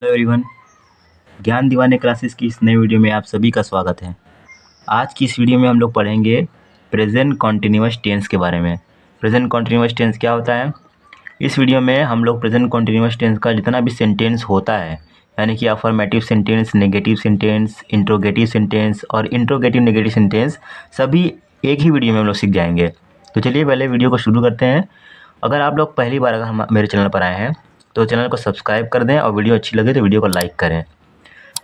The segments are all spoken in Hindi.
हेलो एवरीवन, ज्ञान दीवाने क्लासेस की इस नई वीडियो में आप सभी का स्वागत है। आज की इस वीडियो में हम लोग पढ़ेंगे प्रेजेंट कॉन्टिन्यूअस टेंस के बारे में। प्रेजेंट कॉन्टिन्यूअस टेंस क्या होता है? इस वीडियो में हम लोग प्रेजेंट कॉन्टिन्यूअस टेंस का जितना भी सेंटेंस होता है, यानी कि affirmative sentence, negative sentence, interrogative sentence और इंट्रोगेटिव नेगेटिव सेंटेंस, सभी एक ही वीडियो में हम लोग सीख जाएंगे। तो चलिए पहले वीडियो को शुरू करते हैं। अगर आप लोग पहली बार अगर मेरे चैनल पर आए हैं तो चैनल को सब्सक्राइब कर दें और वीडियो अच्छी लगे तो वीडियो को लाइक करें।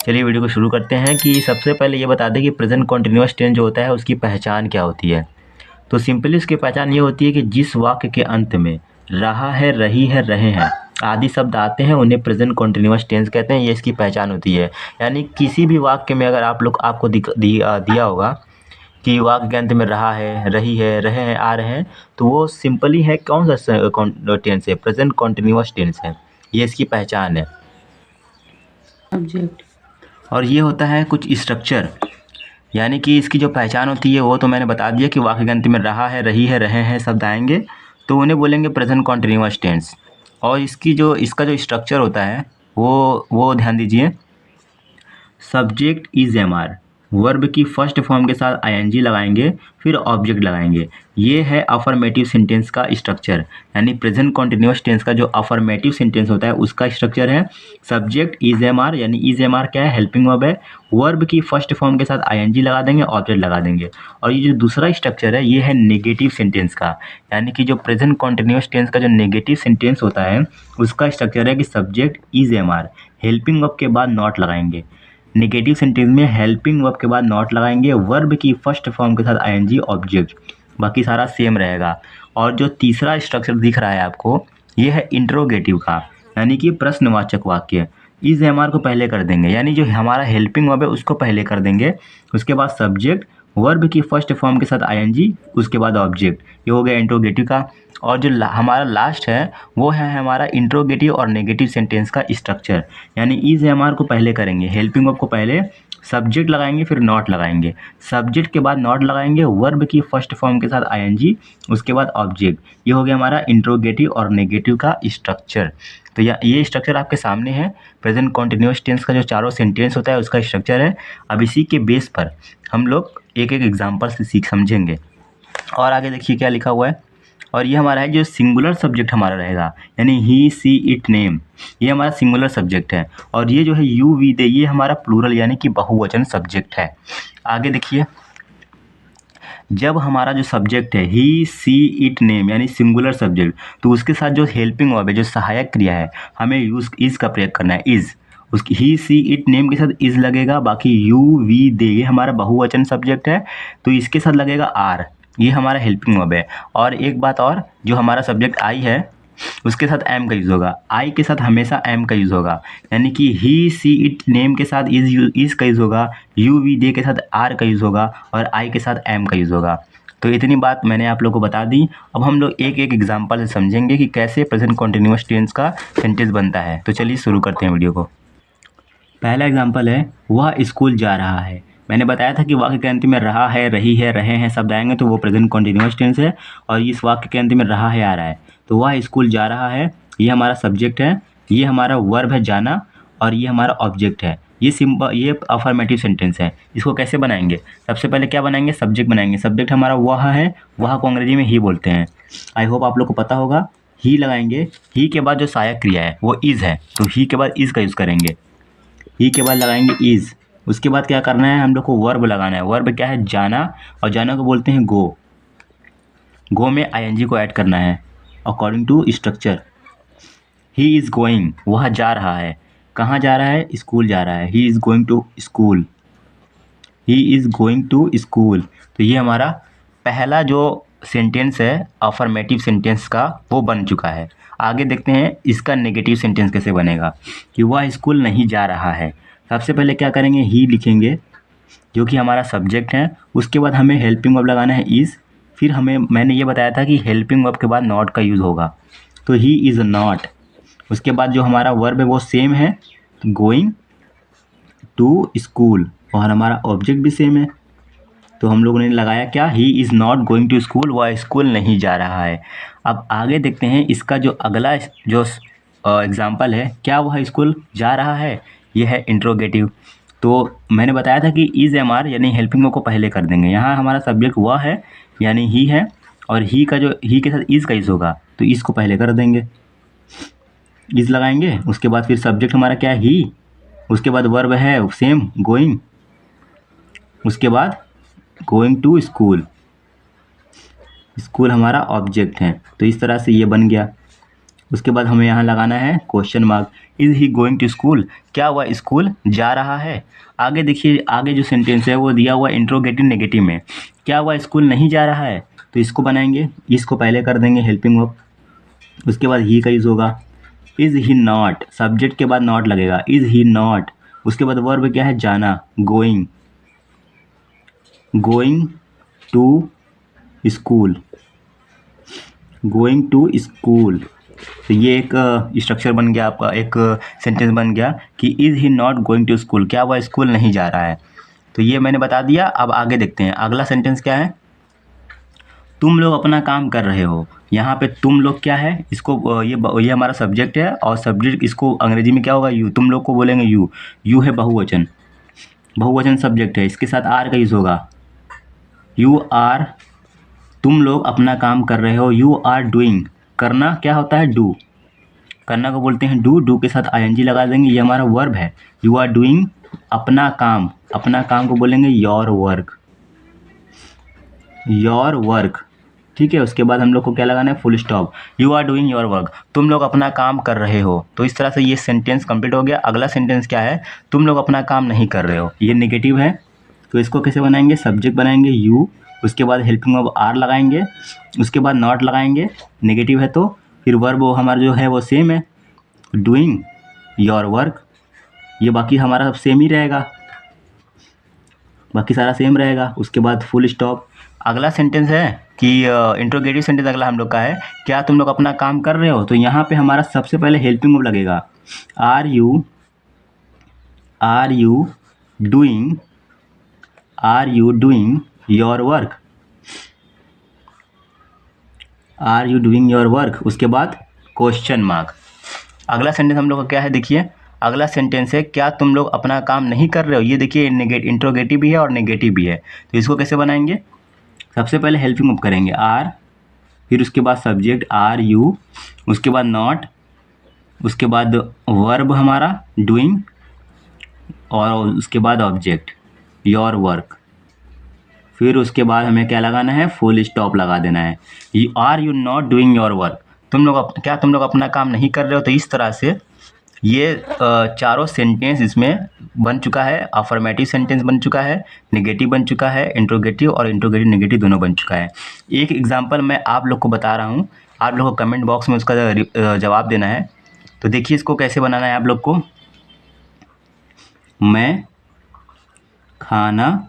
चलिए वीडियो को शुरू करते हैं कि सबसे पहले ये बता दें कि प्रेजेंट कॉन्टिन्यूअस टेंस जो होता है उसकी पहचान क्या होती है। तो सिंपली इसकी पहचान ये होती है कि जिस वाक्य के अंत में रहा है, रही है, रहे हैं आदि शब्द आते हैं उन्हें प्रेजेंट कॉन्टिन्यूअस टेंस कहते हैं। ये इसकी पहचान होती है। यानी किसी भी वाक्य में अगर आपको दिया होगा कि वाक्य के अंत में रहा है, रही है, रहे हैं, आ रहे हैं, तो वो सिंपली है कौन सा टेंस है? प्रेजेंट कॉन्टिन्यूअस टेंस है। ये इसकी पहचान है। ऑब्जेक्ट और ये होता है कुछ स्ट्रक्चर, यानी कि इसकी जो पहचान होती है वो तो मैंने बता दिया कि वाक्य के अंत में रहा है, रही है, रहे हैं शब्द आएंगे तो उन्हें बोलेंगे प्रेजेंट कॉन्टिन्यूअस टेंस। और इसका जो स्ट्रक्चर होता है वो ध्यान दीजिए। Subject is am are, verb की फर्स्ट फॉर्म के साथ आईएनजी लगाएंगे, फिर ऑब्जेक्ट लगाएंगे। ये है अफर्मेटिव सेंटेंस का स्ट्रक्चर, यानी प्रेजेंट कॉन्टिन्यूअस टेंस का जो अफर्मेटिव सेंटेंस होता है उसका स्ट्रक्चर है सब्जेक्ट इज एम आर, यानी इज एम आर क्या है? हेल्पिंग वर्ब है। वर्ब की फर्स्ट फॉर्म के साथ आईएनजी लगा देंगे, ऑब्जेक्ट लगा देंगे। और ये जो दूसरा स्ट्रक्चर है ये है नेगेटिव सेंटेंस का, यानी कि जो प्रेजेंट कॉन्टिन्यूअस टेंस का जो नेगेटिव सेंटेंस होता है उसका स्ट्रक्चर है कि subject is am are, helping verb के बाद नॉट लगाएंगे। नेगेटिव सेंटेंस में हेल्पिंग वर्ब के बाद नॉट लगाएंगे, वर्ब की फर्स्ट फॉर्म के साथ आईएनजी, ऑब्जेक्ट, बाकी सारा सेम रहेगा। और जो तीसरा स्ट्रक्चर दिख रहा है आपको ये है इंट्रोगेटिव का, यानी कि प्रश्नवाचक वाक्य। इस एमआर को पहले कर देंगे, यानी जो हमारा हेल्पिंग वर्ब है उसको पहले कर देंगे, उसके बाद सब्जेक्ट, वर्ब की फर्स्ट फॉर्म के साथ आईएनजी, उसके बाद ऑब्जेक्ट। ये हो गया इंट्रोगेटिव का। और जो हमारा लास्ट है वो है हमारा इंट्रोगेटिव और नेगेटिव सेंटेंस का स्ट्रक्चर, यानी इज एमआर को पहले करेंगे, हेल्पिंग वर्ब को पहले, सब्जेक्ट लगाएंगे, फिर नॉट लगाएंगे, सब्जेक्ट के बाद नॉट लगाएंगे, वर्ब की फर्स्ट फॉर्म के साथ आईएनजी, उसके बाद ऑब्जेक्ट। ये हो गया हमारा इंट्रोगेटिव और नेगेटिव का स्ट्रक्चर। तो ये स्ट्रक्चर आपके सामने है। प्रेजेंट कॉन्टिन्यूअस टेंस का जो चारों सेंटेंस होता है उसका स्ट्रक्चर है। अब इसी के बेस पर हम लोग एक एक एग्जाम्पल से समझेंगे। और आगे देखिए क्या लिखा हुआ है। और ये हमारा है जो सिंगुलर सब्जेक्ट हमारा रहेगा, यानी ही, सी, इट, नेम, ये हमारा सिंगुलर सब्जेक्ट है। और ये जो है यू, वी, दे, ये हमारा प्लूरल यानी कि बहुवचन सब्जेक्ट है। आगे देखिए, जब हमारा जो सब्जेक्ट है ही, सी, इट, नेम यानी सिंगुलर सब्जेक्ट, तो उसके साथ जो हेल्पिंग वर्ब है, जो सहायक क्रिया है, हमें यूज इज का प्रयोग करना है। इज, उसकी ही, सी, इट, नेम के साथ इज लगेगा। बाकी यू, वी, दे ये हमारा बहुवचन सब्जेक्ट है तो इसके साथ लगेगा आर, ये हमारा हेल्पिंग वर्ब है। और एक बात और, जो हमारा सब्जेक्ट आई है उसके साथ एम का यूज़ होगा, आई के साथ हमेशा एम का यूज़ होगा, यानी कि ही, सी, इट, नेम के साथ इज का यूज़ होगा, यू, वी, दे के साथ आर का यूज़ होगा और आई के साथ एम का यूज़ होगा। तो इतनी बात मैंने आप लोगों को बता दी। अब हम लोग एक एक एग्जांपल से समझेंगे कि कैसे प्रेजेंट कॉन्टिन्यूअस टेंस का सेंटेंस बनता है। तो चलिए शुरू करते हैं वीडियो को। पहला एग्जांपल है वह स्कूल जा रहा है। मैंने बताया था कि वाक्य के अंत में रहा है, रही है, रहे हैं शब्द आएंगे तो वो प्रेजेंट कॉन्टिन्यूअस टेंस है। और इस वाक्य के अंत में रहा है आ रहा है तो वह स्कूल जा रहा है, ये हमारा सब्जेक्ट है, ये हमारा वर्ब है जाना, और ये हमारा ऑब्जेक्ट है। ये अफर्मेटिव सेंटेंस है। इसको कैसे बनाएंगे? सबसे पहले क्या बनाएंगे? सब्जेक्ट बनाएंगे। सब्जेक्ट हमारा वह है, वह को अंग्रेजी में ही बोलते हैं। आई होप आप लोग को पता होगा। ही लगाएंगे, ही के बाद जो सहायक क्रिया है वो इज है तो ही के बाद इज का यूज़ करेंगे। ही के बाद लगाएंगे इज। उसके बाद क्या करना है? हम लोग को वर्ब लगाना है। वर्ब क्या है? जाना, और जाना को बोलते हैं गो। गो में आईएनजी को ऐड करना है according to structure. He is going, वह जा रहा है। कहाँ जा रहा है? स्कूल जा रहा है। He is going to school, he is going to school. तो ये हमारा पहला जो सेंटेंस है अफर्मेटिव सेंटेंस का वो बन चुका है। आगे देखते हैं इसका नेगेटिव सेंटेंस कैसे बनेगा कि वह स्कूल नहीं जा रहा है। सबसे पहले क्या करेंगे? ही लिखेंगे जो कि हमारा सब्जेक्ट है। उसके बाद हमें हेल्पिंग वर्ब लगाना है इज़। फिर मैंने ये बताया था कि हेल्पिंग वर्ब के बाद नॉट का यूज़ होगा तो ही इज़ नॉट। उसके बाद जो हमारा वर्ब है वो सेम है, गोइंग टू स्कूल, और हमारा ऑब्जेक्ट भी सेम है। तो हम लोगों ने लगाया क्या? He is not going to school, वह स्कूल नहीं जा रहा है। अब आगे देखते हैं इसका जो अगला जो एग्जाम्पल है, क्या वह स्कूल जा रहा है, ये है इंट्रोगेटिव। तो मैंने बताया था कि इज़ एम आर यानी हेल्पिंग वर्ब को पहले कर देंगे। यहाँ हमारा सब्जेक्ट वह है यानी ही है, और ही का जो ही के साथ इज़ का इज़ होगा तो इज़ को पहले कर देंगे, इज़ लगाएंगे। उसके बाद फिर सब्जेक्ट हमारा क्या है, ही। उसके बाद वर्ब है सेम गोइंग, उसके बाद गोइंग टू स्कूल, स्कूल हमारा ऑब्जेक्ट है। तो इस तरह से ये बन गया। उसके बाद हमें यहाँ लगाना है question mark, is he going to school, क्या वह स्कूल जा रहा है। आगे देखिए, आगे जो सेंटेंस है वो दिया हुआ इंट्रोगेटिव नेगेटिव में, क्या वह स्कूल नहीं जा रहा है, तो इसको बनाएंगे, इसको पहले कर देंगे हेल्पिंग वर्ब। उसके बाद ही का यूज़ होगा, इज़ ही नॉट, सब्जेक्ट के बाद नॉट लगेगा, इज़ ही नॉट। उसके बाद वर्ब क्या है, जाना, going, going to school, going to school. तो ये एक स्ट्रक्चर बन गया आपका, एक सेंटेंस बन गया कि is he not going to school, क्या वह स्कूल नहीं जा रहा है। तो ये मैंने बता दिया। अब आगे देखते हैं अगला सेंटेंस क्या है, तुम लोग अपना काम कर रहे हो। यहाँ पे तुम लोग क्या है, इसको ये हमारा सब्जेक्ट है, और सब्जेक्ट इसको अंग्रेजी में क्या होगा, यू, तुम लोग को बोलेंगे यू, यू है बहुवचन, बहुवचन सब्जेक्ट है, इसके साथ आर का यूज़ होगा, यू आर, तुम लोग अपना काम कर रहे हो, यू आर डूइंग, करना क्या होता है, डू, करना को बोलते हैं डू, डू के साथ आईएनजी लगा देंगे, ये हमारा वर्ब है, यू आर डूइंग अपना काम, अपना काम को बोलेंगे योर वर्क, योर वर्क, ठीक है। उसके बाद हम लोग को क्या लगाना है, full stop, you are doing your work, तुम लोग अपना काम कर रहे हो। तो इस तरह से ये सेंटेंस कंप्लीट हो गया। अगला सेंटेंस क्या है, तुम लोग अपना काम नहीं कर रहे हो, ये नेगेटिव है, तो इसको कैसे बनाएंगे, सब्जेक्ट बनाएंगे यू, उसके बाद हेल्पिंग वर्ब आर लगाएंगे, उसके बाद नॉट लगाएंगे, नेगेटिव है तो फिर वर्ब हमारा जो है वो सेम है, डूइंग योर वर्क, ये बाकी हमारा सब सेम ही रहेगा, बाकी सारा सेम रहेगा। उसके बाद फुल स्टॉप। अगला सेंटेंस है कि इंट्रोगेटिव सेंटेंस अगला हम लोग का है, क्या तुम लोग अपना काम कर रहे हो। तो यहाँ पे हमारा सबसे पहले हेल्पिंग वर्ब लगेगा, are you doing, are you doing your work, are you doing your work. उसके बाद क्वेश्चन मार्क। अगला सेंटेंस हम लोग का क्या है, देखिए अगला सेंटेंस है, क्या तुम लोग अपना काम नहीं कर रहे हो। ये देखिए इंट्रोगेटिव भी है और नेगेटिव भी है, तो इसको कैसे बनाएंगे, सबसे पहले हेल्पिंग वर्ब करेंगे आर, फिर उसके बाद सब्जेक्ट आर यू, उसके बाद नॉट, उसके बाद वर्ब हमारा डूइंग, और उसके बाद ऑब्जेक्ट योर वर्क, फिर उसके बाद हमें क्या लगाना है, फुल स्टॉप लगा देना है, are you not doing your work, क्या तुम लोग अपना काम नहीं कर रहे हो। तो इस तरह से ये चारों सेंटेंस इसमें बन चुका है, अफर्मेटिव सेंटेंस बन चुका है, नेगेटिव बन चुका है, इंट्रोगेटिव और इंट्रोगेटिव नेगेटिव दोनों बन चुका है। एक एग्जांपल मैं आप लोग को बता रहा हूँ, आप लोग को कमेंट बॉक्स में उसका जवाब देना है। तो देखिए इसको कैसे बनाना है आप लोग को, मैं खाना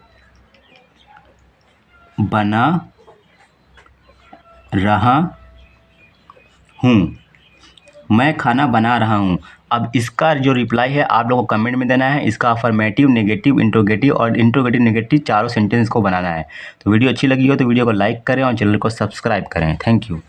बना रहा हूँ, मैं खाना बना रहा हूँ। अब इसका जो रिप्लाई है आप लोगों को कमेंट में देना है, इसका अफर्मेटिव, नेगेटिव, इंट्रोगेटिव और इंट्रोगेटिव नेगेटिव चारों सेंटेंस को बनाना है। तो वीडियो अच्छी लगी हो तो वीडियो को लाइक करें और चैनल को सब्सक्राइब करें। Thank you.